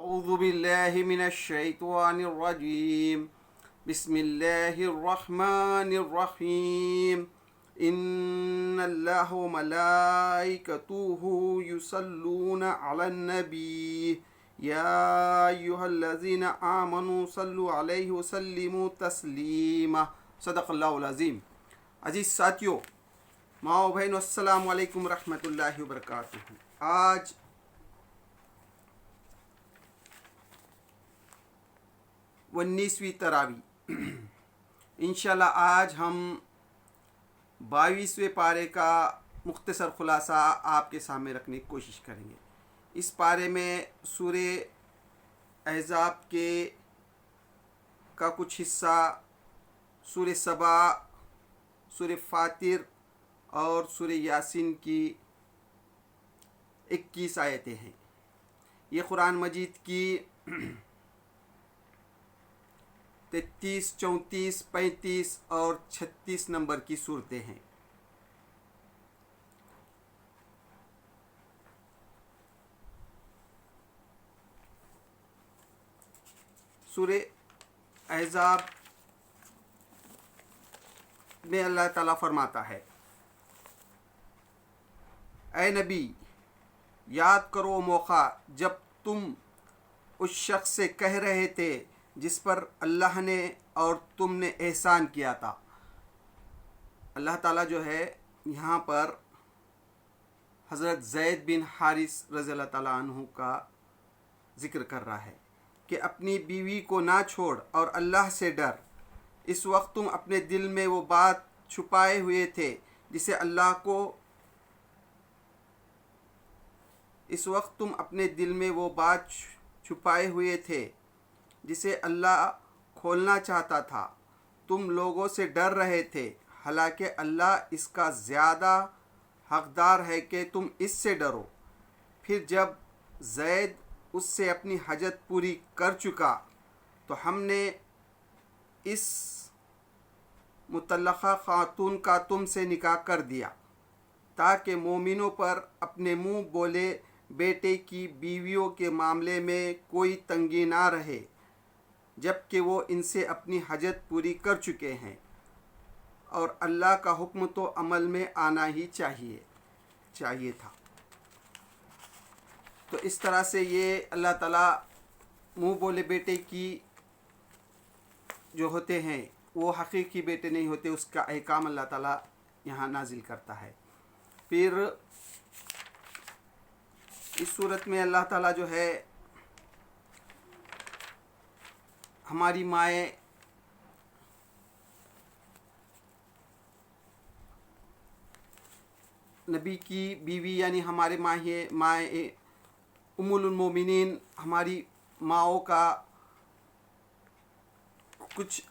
أعوذ بالله من الشيطان الرجيم بسم الله الرحمن الرحيم إن الله وملائكته يصلون على النبي يا أيها الذين آمنوا صلوا عليه وسلموا تسليما صدق اللہ العظیم۔ عزیز ساتھیو، ماؤ بہنو، السلام علیکم ورحمۃ اللہ وبرکاتہ۔ آج انیسویں تراویح، انشاءاللہ آج ہم 22ویں پارے کا مختصر خلاصہ آپ کے سامنے رکھنے کی کوشش کریں گے۔ اس پارے میں سورہ احزاب کا کچھ حصہ، سورہ سبا، سورہ فاطر اور سورہ یاسین کی 21 آیتیں ہیں۔ یہ قرآن مجید کی 33، 34، 35 اور 36 نمبر کی صورتیں ہیں۔ سورہ احزاب میں اللہ تعالیٰ فرماتا ہے، اے نبی، یاد کرو موقع جب تم اس شخص سے کہہ رہے تھے جس پر اللہ نے اور تم نے احسان کیا تھا۔ اللہ تعالیٰ جو ہے یہاں پر حضرت زید بن حارث رضی اللہ تعالیٰ عنہ کا ذکر کر رہا ہے کہ اپنی بیوی کو نہ چھوڑ اور اللہ سے ڈر۔ اس وقت تم اپنے دل میں وہ بات چھپائے ہوئے تھے جسے اللہ کو چھپائے ہوئے تھے جسے اللہ کھولنا چاہتا تھا۔ تم لوگوں سے ڈر رہے تھے، حالانکہ اللہ اس کا زیادہ حقدار ہے کہ تم اس سے ڈرو۔ پھر جب زید اس سے اپنی حاجت پوری کر چکا تو ہم نے اس مطلقہ خاتون کا تم سے نکاح کر دیا تاکہ مومنوں پر اپنے منہ بولے بیٹے کی بیویوں کے معاملے میں کوئی تنگی نہ رہے، جبکہ وہ ان سے اپنی حاجت پوری کر چکے ہیں، اور اللہ کا حکم تو عمل میں آنا ہی چاہیے تھا۔ تو اس طرح سے یہ اللہ تعالیٰ منہ بولے بیٹے کی جو ہوتے ہیں وہ حقیقی بیٹے نہیں ہوتے، اس کا احکام اللہ تعالیٰ یہاں نازل کرتا ہے۔ پھر اس صورت میں اللہ تعالیٰ جو ہے ہماری مائیں نبی کی بیوی یعنی ہمارے مائیں ام المومنین، ہماری ماؤں کا کچھ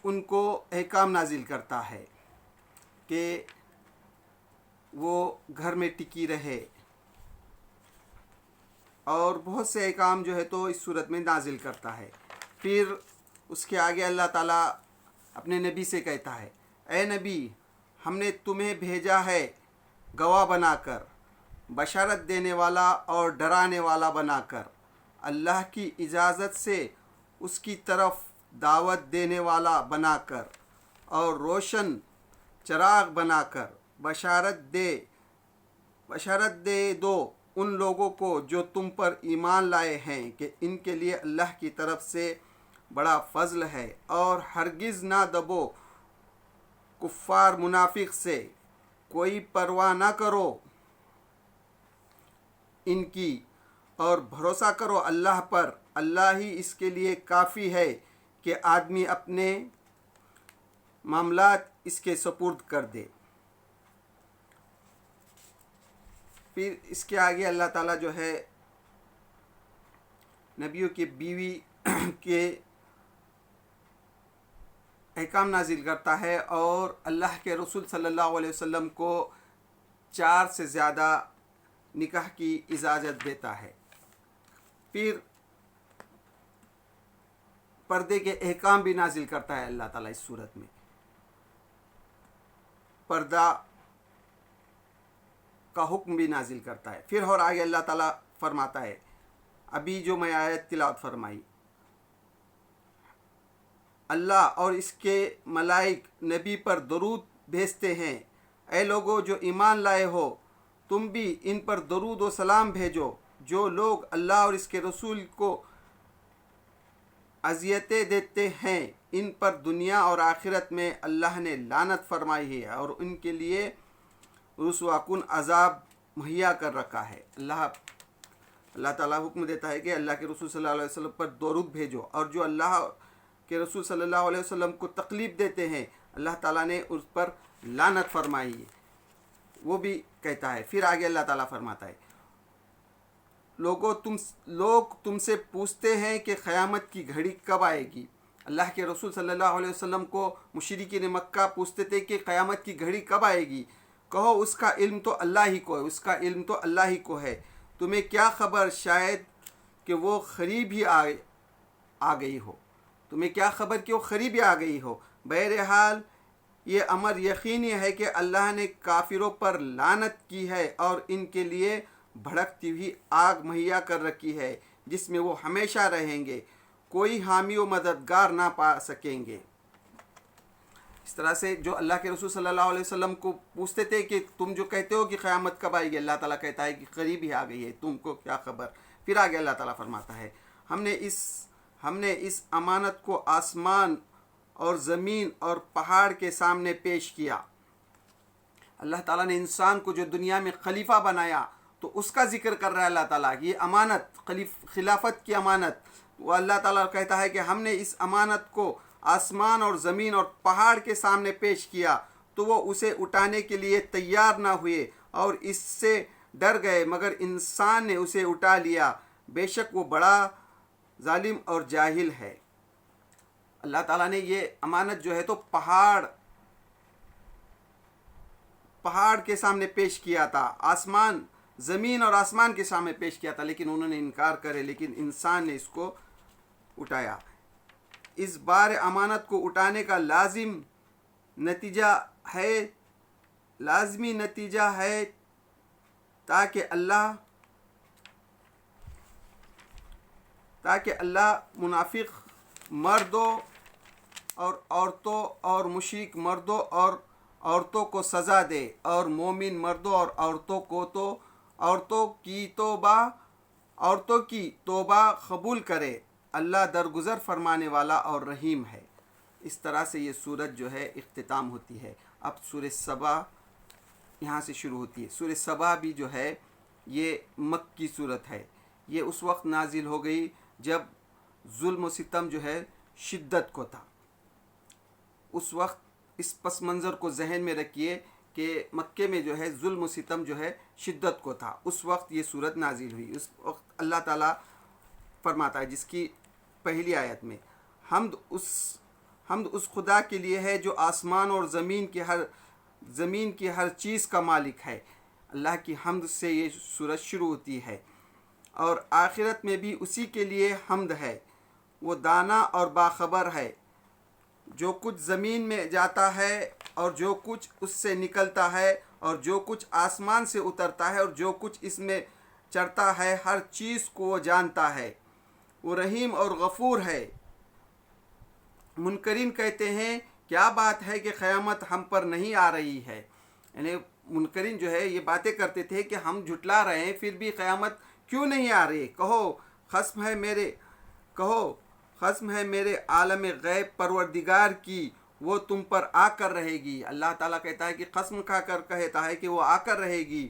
ان کو احکام نازل کرتا ہے کہ وہ گھر میں ٹکی رہے، اور بہت سے احکام جو ہے تو اس صورت میں نازل کرتا ہے۔ پھر اس کے آگے اللہ تعالیٰ اپنے نبی سے کہتا ہے، اے نبی، ہم نے تمہیں بھیجا ہے گواہ بنا کر، بشارت دینے والا اور ڈرانے والا بنا کر، اللہ کی اجازت سے اس کی طرف دعوت دینے والا بنا کر، اور روشن چراغ بنا کر بشارت دے دو ان لوگوں کو جو تم پر ایمان لائے ہیں کہ ان کے لیے اللہ کی طرف سے بڑا فضل ہے، اور ہرگز نہ دبو کفار منافق سے، کوئی پرواہ نہ کرو ان کی، اور بھروسہ کرو اللہ پر، اللہ ہی اس کے لیے کافی ہے کہ آدمی اپنے معاملات اس کے سپرد کر دے۔ پھر اس کے آگے اللہ تعالیٰ جو ہے نبیوں کی بیوی کے احکام نازل کرتا ہے، اور اللہ کے رسول صلی اللہ علیہ وسلم کو 4 سے زیادہ نکاح کی اجازت دیتا ہے۔ پھر پردے کے احکام بھی نازل کرتا ہے اللہ تعالیٰ اس صورت میں۔ پردہ کا حکم بھی نازل کرتا ہے۔ پھر اور آگے اللہ تعالیٰ فرماتا ہے، ابھی جو میں آیت تلاوت فرمائی، اللہ اور اس کے ملائک نبی پر درود بھیجتے ہیں، اے لوگو جو ایمان لائے ہو تم بھی ان پر درود و سلام بھیجو۔ جو لوگ اللہ اور اس کے رسول کو اذیتیں دیتے ہیں ان پر دنیا اور آخرت میں اللہ نے لعنت فرمائی ہے اور ان کے لیے رسوا کن عذاب مہیا کر رکھا ہے۔ اللہ تعالیٰ حکم دیتا ہے کہ اللہ کے رسول صلی اللہ علیہ وسلم پر درود بھیجو، اور جو اللہ کے رسول صلی اللہ علیہ وسلم کو تکلیف دیتے ہیں اللہ تعالیٰ نے اس پر لعنت فرمائی ہے، وہ بھی کہتا ہے۔ پھر آگے اللہ تعالیٰ فرماتا ہے، لوگ تم سے پوچھتے ہیں کہ قیامت کی گھڑی کب آئے گی۔ اللہ کے رسول صلی اللہ علیہ وسلم کو مشرکین مکہ پوچھتے تھے کہ قیامت کی گھڑی کب آئے گی۔ کہو اس کا علم تو اللہ ہی کو ہے، اس کا علم تو اللہ ہی کو ہے، تمہیں کیا خبر شاید کہ وہ قریب ہی آ گئی ہو، تمہیں کیا خبر کہ وہ قریب ہی آ گئی ہو۔ بہرحال یہ امر یقینی ہے کہ اللہ نے کافروں پر لعنت کی ہے اور ان کے لیے بھڑکتی ہوئی آگ مہیا کر رکھی ہے جس میں وہ ہمیشہ رہیں گے، کوئی حامی و مددگار نہ پا سکیں گے۔ اس طرح سے جو اللہ کے رسول صلی اللہ علیہ وسلم کو پوچھتے تھے کہ تم جو کہتے ہو کہ قیامت کب آئے گی، اللہ تعالیٰ کہتا ہے کہ قریب ہی آ گئی ہے، تم کو کیا خبر۔ پھر آگے اللہ تعالیٰ فرماتا ہے، ہم نے اس امانت کو آسمان اور زمین اور پہاڑ کے سامنے پیش کیا۔ اللہ تعالیٰ نے انسان کو جو دنیا میں خلیفہ بنایا تو اس کا ذکر کر رہا ہے اللہ تعالیٰ، یہ امانت، خلافت کی امانت، وہ اللہ تعالیٰ کہتا ہے کہ ہم نے اس امانت کو آسمان اور زمین اور پہاڑ کے سامنے پیش کیا تو وہ اسے اٹھانے کے لیے تیار نہ ہوئے اور اس سے ڈر گئے، مگر انسان نے اسے اٹھا لیا، بے شک وہ بڑا ظالم اور جاہل ہے۔ اللہ تعالیٰ نے یہ امانت جو ہے تو پہاڑ کے سامنے پیش کیا تھا، زمین اور آسمان کے سامنے پیش کیا تھا، لیکن انہوں نے انکار کرے، لیکن انسان نے اس کو اٹھایا۔ اس بار امانت کو اٹھانے کا لازمی نتیجہ ہے تاکہ اللہ منافق مردوں اور عورتوں اور مشرک مردوں اور عورتوں کو سزا دے، اور مومن مردوں اور عورتوں کی توبہ قبول کرے، اللہ درگزر فرمانے والا اور رحیم ہے۔ اس طرح سے یہ سورت جو ہے اختتام ہوتی ہے۔ اب سورہ سبا یہاں سے شروع ہوتی ہے۔ سورہ سبا بھی جو ہے یہ مکی سورت ہے، یہ اس وقت نازل ہو گئی جب ظلم و ستم جو ہے شدت کو تھا۔ اس وقت اس پس منظر کو ذہن میں رکھیے کہ مکے میں جو ہے ظلم و ستم جو ہے شدت کو تھا، اس وقت یہ سورت نازل ہوئی۔ اس وقت اللہ تعالیٰ فرماتا ہے جس کی پہلی آیت میں، حمد اس خدا کے لیے ہے جو آسمان اور زمین کی ہر چیز کا مالک ہے۔ اللہ کی حمد سے یہ سورت شروع ہوتی ہے، اور آخرت میں بھی اسی کے لیے حمد ہے، وہ دانا اور باخبر ہے۔ جو کچھ زمین میں جاتا ہے اور جو کچھ اس سے نکلتا ہے اور جو کچھ آسمان سے اترتا ہے اور جو کچھ اس میں چڑھتا ہے، ہر چیز کو وہ جانتا ہے، وہ رحیم اور غفور ہے۔ منکرین کہتے ہیں کیا بات ہے کہ قیامت ہم پر نہیں آ رہی ہے، یعنی منکرین جو ہے یہ باتیں کرتے تھے کہ ہم جھٹلا رہے ہیں پھر بھی قیامت کیوں نہیں آ رہی۔ کہو قسم ہے میرے عالم غیب پروردگار کی، وہ تم پر آ کر رہے گی۔ اللہ تعالیٰ کہتا ہے کہ قسم کھا کر کہتا ہے کہ وہ آ کر رہے گی،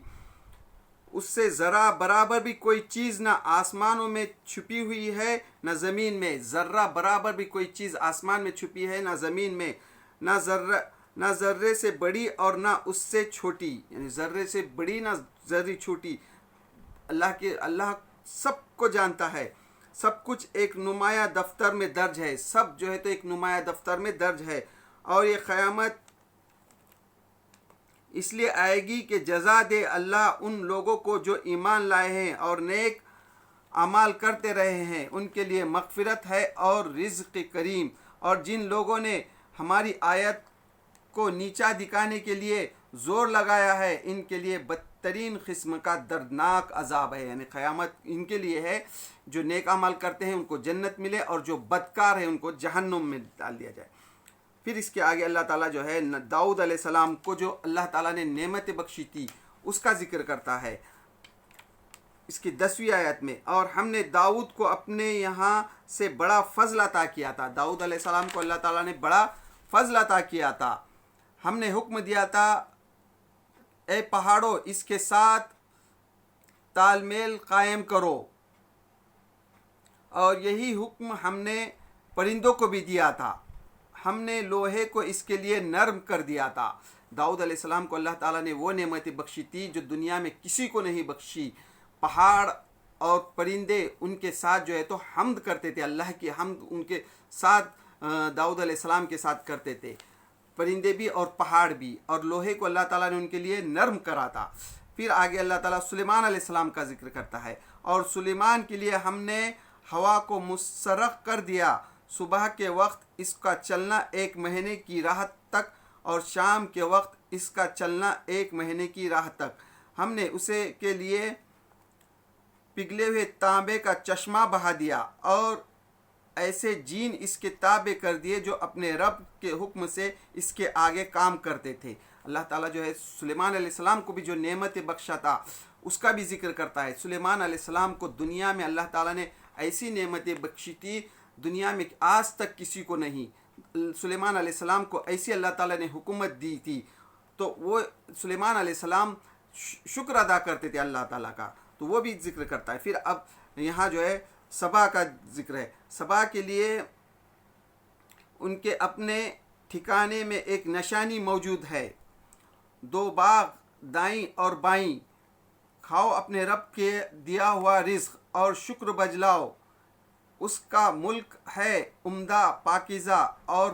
اس سے ذرہ برابر بھی کوئی چیز نہ آسمانوں میں چھپی ہوئی ہے نہ زمین میں، ذرہ برابر بھی کوئی چیز آسمان میں چھپی ہے نہ زمین میں، نہ ذرے سے بڑی اور نہ اس سے چھوٹی، یعنی ذرے سے بڑی نہ ذرے چھوٹی۔ اللہ سب کو جانتا ہے، سب کچھ ایک نمایاں دفتر میں درج ہے، سب جو ہے تو ایک نمایاں دفتر میں درج ہے، اور یہ قیامت اس لیے آئے گی کہ جزا دے اللہ ان لوگوں کو جو ایمان لائے ہیں اور نیک اعمال کرتے رہے ہیں، ان کے لیے مغفرت ہے اور رزق کریم۔ اور جن لوگوں نے ہماری آیت کو نیچا دکھانے کے لیے زور لگایا ہے، ان کے لیے بدترین قسم کا دردناک عذاب ہے، یعنی قیامت ان کے لیے ہے جو نیک عمل کرتے ہیں ان کو جنت ملے، اور جو بدکار ہیں ان کو جہنم میں ڈال دیا جائے۔ پھر اس کے آگے اللہ تعالیٰ جو ہے داؤد علیہ السلام کو جو اللہ تعالیٰ نے نعمت بخشی تھی اس کا ذکر کرتا ہے اس کی 10ویں آیت میں، اور ہم نے داؤد کو اپنے یہاں سے بڑا فضل عطا کیا تھا۔ داؤد علیہ السلام کو اللہ تعالیٰ نے بڑا فضل عطا کیا تھا۔ ہم نے حکم دیا تھا اے پہاڑوں اس کے ساتھ تال میل قائم کرو، اور یہی حکم ہم نے پرندوں کو بھی دیا تھا۔ ہم نے لوہے کو اس کے لیے نرم کر دیا تھا۔ داؤد علیہ السلام کو اللہ تعالیٰ نے وہ نعمتیں بخشی تھی جو دنیا میں کسی کو نہیں بخشی۔ پہاڑ اور پرندے ان کے ساتھ جو ہے تو حمد کرتے تھے، اللہ کی حمد ان کے ساتھ داؤد علیہ السلام کے ساتھ کرتے تھے، پرندے بھی اور پہاڑ بھی، اور لوہے کو اللہ تعالیٰ نے ان کے لیے نرم کرا تھا۔ پھر آگے اللہ تعالیٰ سلیمان علیہ السلام کا ذکر کرتا ہے، اور سلیمان کے لیے ہم نے ہوا کو مسرخ کر دیا، صبح کے وقت اس کا چلنا 1 مہینے کی راہ تک، اور شام کے وقت اس کا چلنا 1 مہینے کی راہ تک۔ ہم نے اسے کے لیے پگھلے ہوئے تانبے کا چشمہ بہا دیا، اور ایسے جین اس کے تابع کر دیے جو اپنے رب کے حکم سے اس کے آگے کام کرتے تھے۔ اللہ تعالیٰ جو ہے سلیمان علیہ السلام کو بھی جو نعمت بخشا تھا اس کا بھی ذکر کرتا ہے۔ سلیمان علیہ السلام کو دنیا میں اللہ تعالیٰ نے ایسی نعمتیں بخشی تھی دنیا میں آج تک کسی کو نہیں۔ سلیمان علیہ السلام کو ایسی اللہ تعالیٰ نے حکومت دی تھی، تو وہ سلیمان علیہ السلام شکر ادا کرتے تھے اللہ تعالیٰ کا، تو وہ بھی ذکر کرتا ہے۔ پھر اب یہاں جو ہے سبا کا ذکر ہے۔ سبا کے لیے ان کے اپنے ٹھکانے میں ایک نشانی موجود ہے، 2 باغ دائیں اور بائیں، کھاؤ اپنے رب کے دیا ہوا رزق اور شکر بجلاؤ، اس کا ملک ہے عمدہ پاکیزہ، اور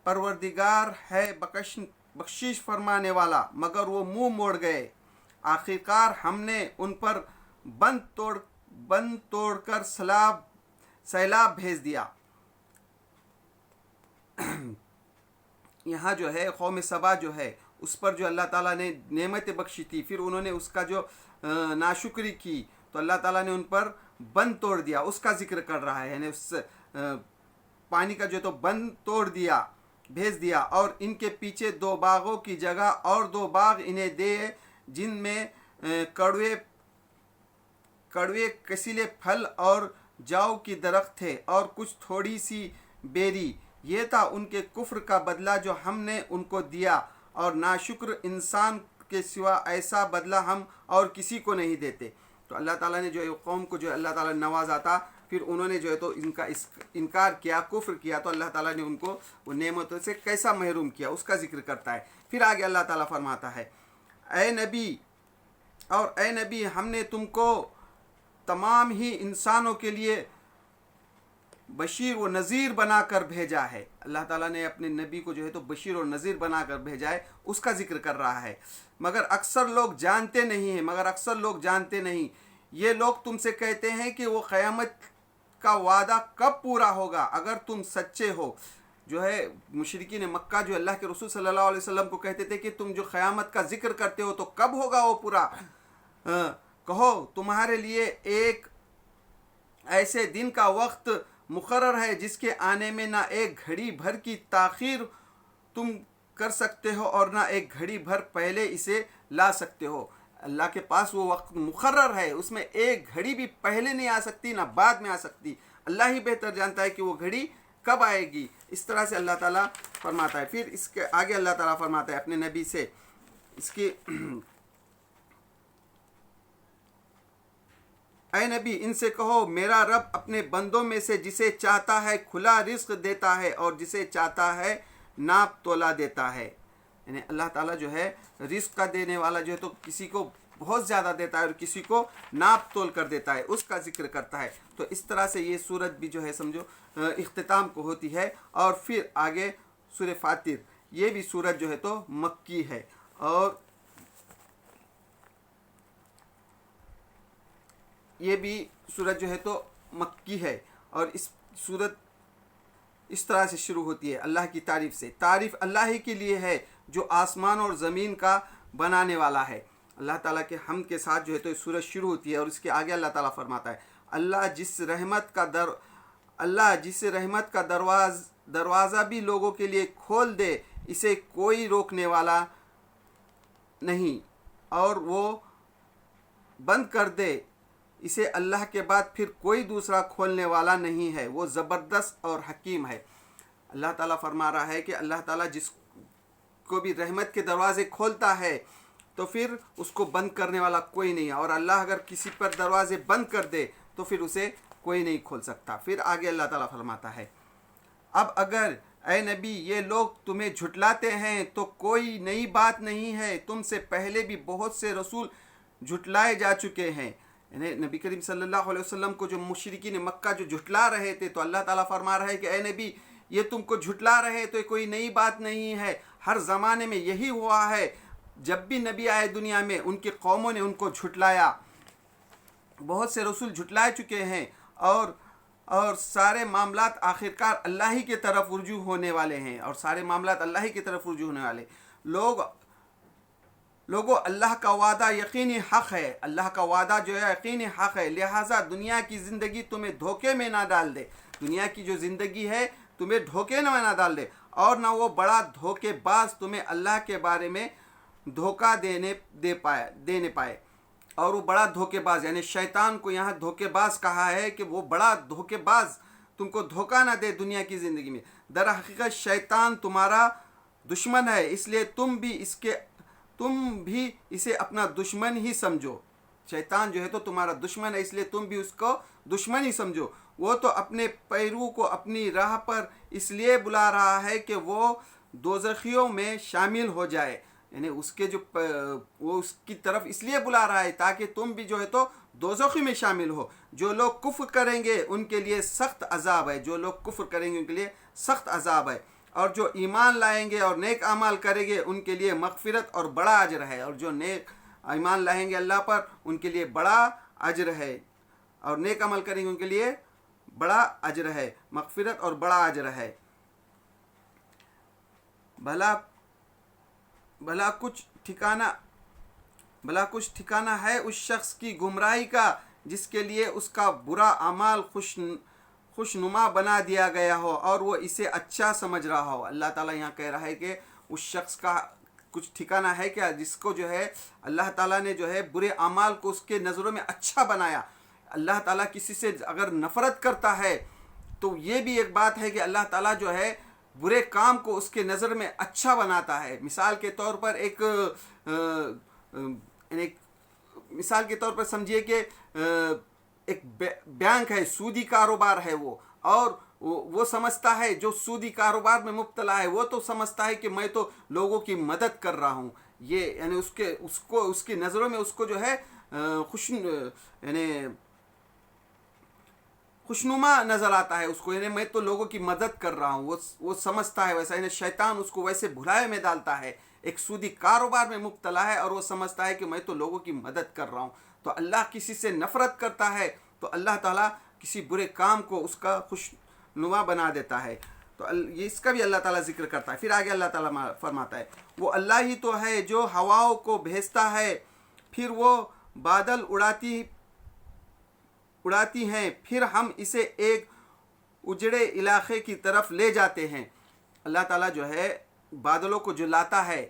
پروردگار ہے بخشش فرمانے والا، مگر وہ منہ موڑ گئے۔ آخرکار ہم نے ان پر بند توڑ کر سیلاب بھیج دیا۔ یہاں جو ہے قوم سبا جو ہے اس پر جو اللہ تعالیٰ نے نعمت بخشی تھی، پھر انہوں نے اس کا جو ناشکری کی تو اللہ تعالیٰ نے ان پر بند توڑ دیا، اس کا ذکر کر رہا ہے، یعنی اس پانی کا جو تو بند توڑ دیا، بھیج دیا، اور ان کے پیچھے 2 باغوں کی جگہ اور 2 باغ انہیں دے جن میں کڑوے کسیلے پھل اور جاؤ کی درخت تھے، اور کچھ تھوڑی سی بیری۔ یہ تھا ان کے کفر کا بدلہ جو ہم نے ان کو دیا، اور ناشکر انسان کے سوا ایسا بدلہ ہم اور کسی کو نہیں دیتے۔ تو اللہ تعالیٰ نے جو ہے قوم کو جو اللہ تعالیٰ نے نوازا تھا، پھر انہوں نے جو ہے تو ان کا انکار کیا، کفر کیا، تو اللہ تعالیٰ نے ان کو وہ نعمتوں سے کیسا محروم کیا اس کا ذکر کرتا ہے۔ پھر آگے اللہ تعالیٰ فرماتا ہے اے نبی ہم نے تم کو تمام ہی انسانوں کے لیے بشیر و نذیر بنا کر بھیجا ہے۔ اللہ تعالیٰ نے اپنے نبی کو جو ہے تو بشیر اور نذیر بنا کر بھیجا ہے، اس کا ذکر کر رہا ہے۔ مگر اکثر لوگ جانتے نہیں۔ یہ لوگ تم سے کہتے ہیں کہ وہ قیامت کا وعدہ کب پورا ہوگا، اگر تم سچے ہو۔ جو ہے مشرکین مکہ جو اللہ کے رسول صلی اللہ علیہ وسلم کو کہتے تھے کہ تم جو قیامت کا ذکر کرتے ہو تو کب ہوگا وہ پورا؟ کہو تمہارے لیے ایک ایسے دن کا وقت مقرر ہے جس کے آنے میں نہ ایک گھڑی بھر کی تاخیر تم کر سکتے ہو اور نہ ایک گھڑی بھر پہلے اسے لا سکتے ہو۔ اللہ کے پاس وہ وقت مقرر ہے، اس میں ایک گھڑی بھی پہلے نہیں آ سکتی نہ بعد میں آ سکتی۔ اللہ ہی بہتر جانتا ہے کہ وہ گھڑی کب آئے گی۔ اس طرح سے اللہ تعالیٰ فرماتا ہے۔ پھر اس کے آگے اللہ تعالیٰ فرماتا ہے اپنے نبی سے، اس کی اے نبی ان سے کہو میرا رب اپنے بندوں میں سے جسے چاہتا ہے کھلا رزق دیتا ہے اور جسے چاہتا ہے ناپ تولا دیتا ہے۔ یعنی اللہ تعالیٰ جو ہے رزق کا دینے والا جو ہے تو کسی کو بہت زیادہ دیتا ہے اور کسی کو ناپ تول کر دیتا ہے، اس کا ذکر کرتا ہے۔ تو اس طرح سے یہ سورت بھی جو ہے سمجھو اختتام کو ہوتی ہے۔ اور پھر آگے سورہ فاطر، یہ بھی سورت جو ہے تو مکی ہے، اور یہ بھی سورت جو ہے تو مکی ہے، اور اس سورت اس طرح سے شروع ہوتی ہے اللہ کی تعریف سے۔ تعریف اللہ ہی کے لیے ہے جو آسمان اور زمین کا بنانے والا ہے۔ اللہ تعالیٰ کے حمد کے ساتھ جو ہے تو یہ سورج شروع ہوتی ہے، اور اس کے آگے اللہ تعالیٰ فرماتا ہے اللہ جس رحمت کا دروازہ بھی لوگوں کے لیے کھول دے اسے کوئی روکنے والا نہیں، اور وہ بند کر دے اسے اللہ کے بعد پھر کوئی دوسرا کھولنے والا نہیں ہے، وہ زبردست اور حکیم ہے۔ اللہ تعالیٰ فرما رہا ہے کہ اللہ تعالیٰ جس کو بھی رحمت کے دروازے کھولتا ہے تو پھر اس کو بند کرنے والا کوئی نہیں ہے، اور اللہ اگر کسی پر دروازے بند کر دے تو پھر اسے کوئی نہیں کھول سکتا۔ پھر آگے اللہ تعالیٰ فرماتا ہے اب اگر اے نبی یہ لوگ تمہیں جھٹلاتے ہیں تو کوئی نئی بات نہیں ہے، تم سے پہلے بھی بہت سے رسول جھٹلائے جا چکے ہیں۔ یعنی نبی کریم صلی اللہ علیہ وسلم کو جو مشرکین مکہ جو جھٹلا رہے تھے، تو اللہ تعالیٰ فرما رہا ہے کہ اے نبی یہ تم کو جھٹلا رہے تو یہ کوئی نئی بات نہیں ہے، ہر زمانے میں یہی ہوا ہے، جب بھی نبی آئے دنیا میں ان کی قوموں نے ان کو جھٹلایا، بہت سے رسول جھٹلائے چکے ہیں، اور سارے معاملات آخرکار اللہ ہی کی طرف رجوع ہونے والے ہیں، اور سارے معاملات اللہ ہی کی طرف رجوع ہونے والے۔ لوگوں اللہ کا وعدہ یقینی حق ہے، اللہ کا وعدہ جو ہے یقینی حق ہے، لہٰذا دنیا کی زندگی تمہیں دھوکے میں نہ ڈال دے، دنیا کی جو زندگی ہے تمہیں دھوکے میں نہ ڈال دے، اور نہ وہ بڑا دھوکے باز تمہیں اللہ کے بارے میں دھوکہ دینے پائے۔ اور وہ بڑا دھوکے باز، یعنی شیطان کو یہاں دھوکے باز کہا ہے کہ وہ بڑا دھوکے باز تم کو دھوکہ نہ دے دنیا کی زندگی میں۔ در حقیقت شیطان تمہارا دشمن ہے، اس لیے تم بھی اسے اپنا دشمن ہی سمجھو۔ شیطان جو ہے تو تمہارا دشمن ہے، اس لیے تم بھی اس کو دشمن ہی سمجھو۔ وہ تو اپنے پیرو کو اپنی راہ پر اس لیے بلا رہا ہے کہ وہ دوزخیوں میں شامل ہو جائے، یعنی وہ اس کی طرف اس لیے بلا رہا ہے تاکہ تم بھی جو ہے تو دوزخی میں شامل ہو۔ جو لوگ کفر کریں گے ان کے لیے سخت عذاب ہے، جو لوگ کفر کریں گے ان کے لیے سخت عذاب ہے، اور جو ایمان لائیں گے اور نیک اعمال کریں گے ان کے لیے مغفرت اور بڑا اجر ہے، اور جو نیک ایمان لائیں گے اللہ پر ان کے لیے بڑا اجر ہے، اور نیک عمل کریں گے ان کے لیے بڑا اجر ہے، مغفرت اور بڑا اجر ہے۔ بھلا کچھ ٹھکانہ ہے اس شخص کی گمراہی کا جس کے لیے اس کا برا اعمال خوشنما بنا دیا گیا ہو اور وہ اسے اچھا سمجھ رہا ہو۔ اللہ تعالیٰ یہاں کہہ رہا ہے کہ اس شخص کا کچھ ٹھکانہ ہے کیا، جس کو جو ہے اللہ تعالیٰ نے جو ہے برے اعمال کو اس کے نظروں میں اچھا بنایا۔ اللہ تعالیٰ کسی سے اگر نفرت کرتا ہے تو یہ بھی ایک بات ہے کہ اللہ تعالیٰ جو ہے برے کام کو اس کے نظر میں اچھا بناتا ہے۔ مثال کے طور پر سمجھیے کہ ایک بینک ہے، سودی کاروبار ہے وہ، اور وہ سمجھتا ہے جو سودی کاروبار میں مبتلا ہے وہ تو سمجھتا ہے کہ میں تو لوگوں کی مدد کر رہا ہوں، یہ یعنی اس کی نظروں میں اس کو جو ہے خوشنما نظر آتا ہے، اس کو یعنی میں تو لوگوں کی مدد کر رہا ہوں، وہ سمجھتا ہے ویسا، یعنی شیطان اس کو ویسے بھلائے میں ڈالتا ہے، ایک سودی کاروبار میں مبتلا ہے اور وہ سمجھتا ہے کہ میں تو لوگوں کی مدد کر رہا ہوں۔ تو اللہ کسی سے نفرت کرتا ہے تو اللہ تعالیٰ کسی برے کام کو اس کا خوشنما بنا دیتا ہے، تو اس کا بھی اللہ تعالیٰ ذکر کرتا ہے۔ پھر آگے اللہ تعالیٰ فرماتا ہے وہ اللہ ہی تو ہے جو ہواؤں کو بھیجتا ہے، پھر وہ بادل اڑاتی ہیں، پھر ہم اسے ایک اجڑے علاقے کی طرف لے جاتے ہیں۔ اللہ تعالیٰ جو ہے بادلوں کو جو لاتا ہے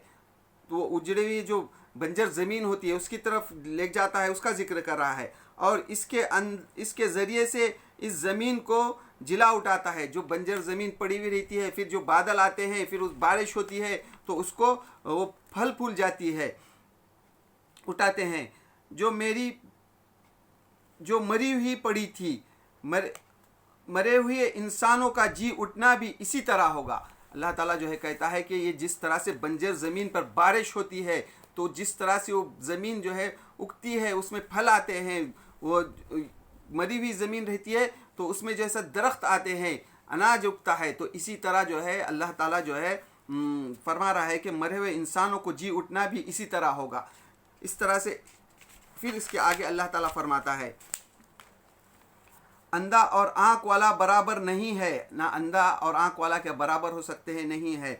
تو وہ اجڑی ہوئی جو بنجر زمین ہوتی ہے اس کی طرف لے جاتا ہے، اس کا ذکر کر رہا ہے، اور اس کے ذریعے سے اس زمین کو جلا اٹھاتا ہے۔ جو بنجر زمین پڑی ہوئی رہتی ہے، پھر جو بادل آتے ہیں، پھر اس بارش ہوتی ہے تو اس کو وہ پھل پھول جاتی ہے، اٹھاتے ہیں۔ جو مری ہوئی پڑی تھی، مرے ہوئے انسانوں کا جی اٹھنا بھی اسی طرح ہوگا۔ اللہ تعالیٰ جو ہے کہتا ہے کہ یہ جس طرح سے بنجر زمین پر بارش ہوتی ہے تو جس طرح سے وہ زمین جو ہے اگتی ہے، اس میں پھل آتے ہیں، وہ مری ہوئی زمین رہتی ہے تو اس میں جیسا درخت آتے ہیں، اناج اگتا ہے، تو اسی طرح جو ہے اللہ تعالیٰ جو ہے فرما رہا ہے کہ مرے ہوئے انسانوں کو جی اٹھنا بھی اسی طرح ہوگا۔ اس طرح سے پھر اس کے آگے اللہ تعالیٰ فرماتا ہے اندھا اور آنکھ والا برابر نہیں ہے، نہ اندھا اور آنکھ والا کے برابر ہو سکتے ہیں، نہیں ہے،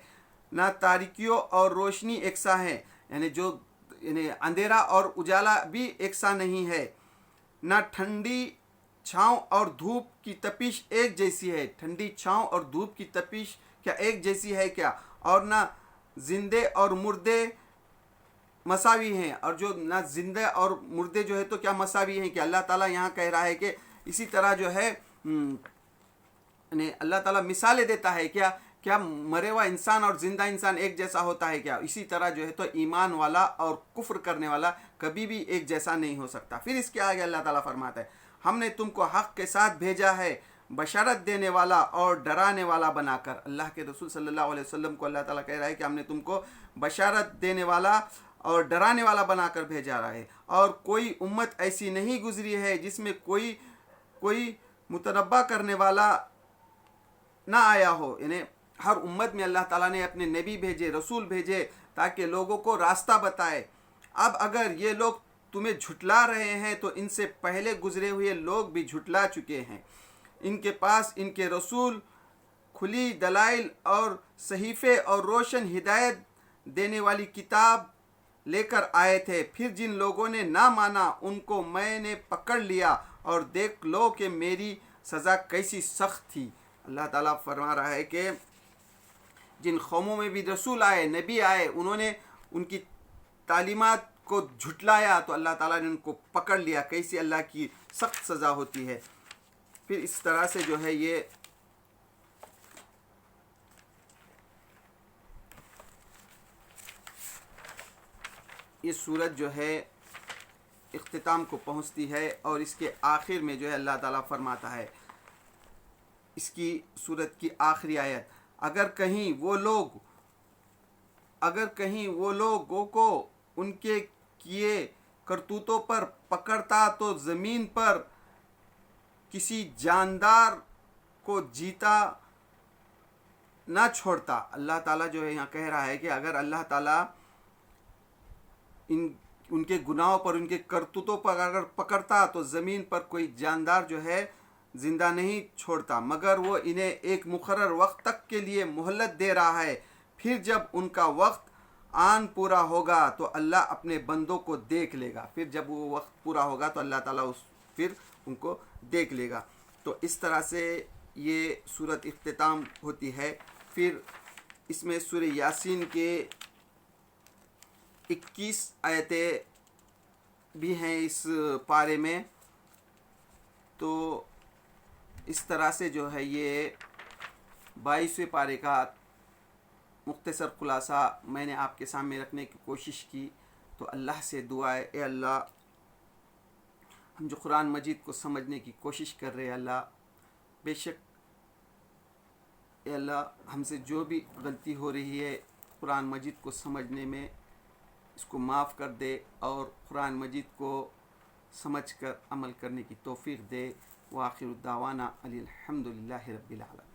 نہ تاریکیوں اور روشنی یکساں ہے، یعنی اندھیرا اور اجالا بھی یکساں نہیں ہے، نہ ٹھنڈی چھاؤں اور دھوپ کی تپش ایک جیسی ہے، ٹھنڈی چھاؤں اور دھوپ کی تپش کیا ایک جیسی ہے کیا، اور نہ زندے اور مردے مساوی ہیں، اور جو نہ زندہ اور مردے جو ہے تو کیا مساوی ہیں، کہ اللہ تعالیٰ یہاں کہہ رہا ہے کہ اسی طرح جو ہے اللہ تعالیٰ مثالیں دیتا ہے کیا مرے ہوا انسان اور زندہ انسان ایک جیسا ہوتا ہے کیا، اسی طرح جو ہے تو ایمان والا اور کفر کرنے والا کبھی بھی ایک جیسا نہیں ہو سکتا۔ پھر اس کے آگے اللہ تعالیٰ فرماتا ہے ہم نے تم کو حق کے ساتھ بھیجا ہے، بشارت دینے والا اور ڈرانے والا بنا کر۔ اللہ کے رسول صلی اللہ علیہ وسلم کو اللہ تعالیٰ کہہ رہا ہے کہ ہم نے تم کو بشارت دینے والا اور ڈرانے والا بنا کر بھیجا رہا ہے، اور کوئی امت ایسی نہیں گزری ہے جس میں کوئی متنبع کرنے والا نہ آیا ہو، یعنی ہر امت میں اللہ تعالیٰ نے اپنے نبی بھیجے، رسول بھیجے تاکہ لوگوں کو راستہ بتائے۔ اب اگر یہ لوگ تمہیں جھٹلا رہے ہیں تو ان سے پہلے گزرے ہوئے لوگ بھی جھٹلا چکے ہیں، ان کے پاس ان کے رسول کھلی دلائل اور صحیفے اور روشن ہدایت دینے والی کتاب لے کر آئے تھے، پھر جن لوگوں نے نہ مانا ان کو میں نے پکڑ لیا، اور دیکھ لو کہ میری سزا کیسی سخت تھی۔ اللہ تعالیٰ فرما رہا ہے کہ جن قوموں میں بھی رسول آئے، نبی آئے، انہوں نے ان کی تعلیمات کو جھٹلایا تو اللہ تعالیٰ نے ان کو پکڑ لیا، کیسی اللہ کی سخت سزا ہوتی ہے۔ پھر اس طرح سے جو ہے یہ سورت جو ہے اختتام کو پہنچتی ہے، اور اس کے آخر میں جو ہے اللہ تعالیٰ فرماتا ہے اس کی سورت کی آخری آیت، اگر کہیں وہ لوگوں کو ان کے کیے کرتوتوں پر پکڑتا تو زمین پر کسی جاندار کو جیتا نہ چھوڑتا۔ اللہ تعالیٰ جو ہے یہاں کہہ رہا ہے کہ اگر اللہ تعالیٰ ان کے گناہوں پر، ان کے کرتوتوں پر اگر پکڑتا تو زمین پر کوئی جاندار جو ہے زندہ نہیں چھوڑتا، مگر وہ انہیں ایک مقرر وقت تک کے لیے مہلت دے رہا ہے، پھر جب ان کا وقت آن پورا ہوگا تو اللہ اپنے بندوں کو دیکھ لے گا۔ پھر جب وہ وقت پورا ہوگا تو اللہ تعالیٰ پھر ان کو دیکھ لے گا۔ تو اس طرح سے یہ سورت اختتام ہوتی ہے۔ پھر اس میں سورہ یاسین کے 21 آیتیں بھی ہیں اس پارے میں، تو اس طرح سے جو ہے یہ 22ویں پارے کا مختصر خلاصہ میں نے آپ کے سامنے رکھنے کی کوشش کی۔ تو اللہ سے دعا ہے، اے اللہ ہم جو قرآن مجید کو سمجھنے کی کوشش کر رہے ہیں، اللہ بے شک اے اللہ ہم سے جو بھی غلطی ہو رہی ہے قرآن مجید کو سمجھنے میں، اس کو معاف کر دے، اور قرآن مجید کو سمجھ کر عمل کرنے کی توفیق دے۔ وآخر الدعوانا الحمد للہ رب العالمین۔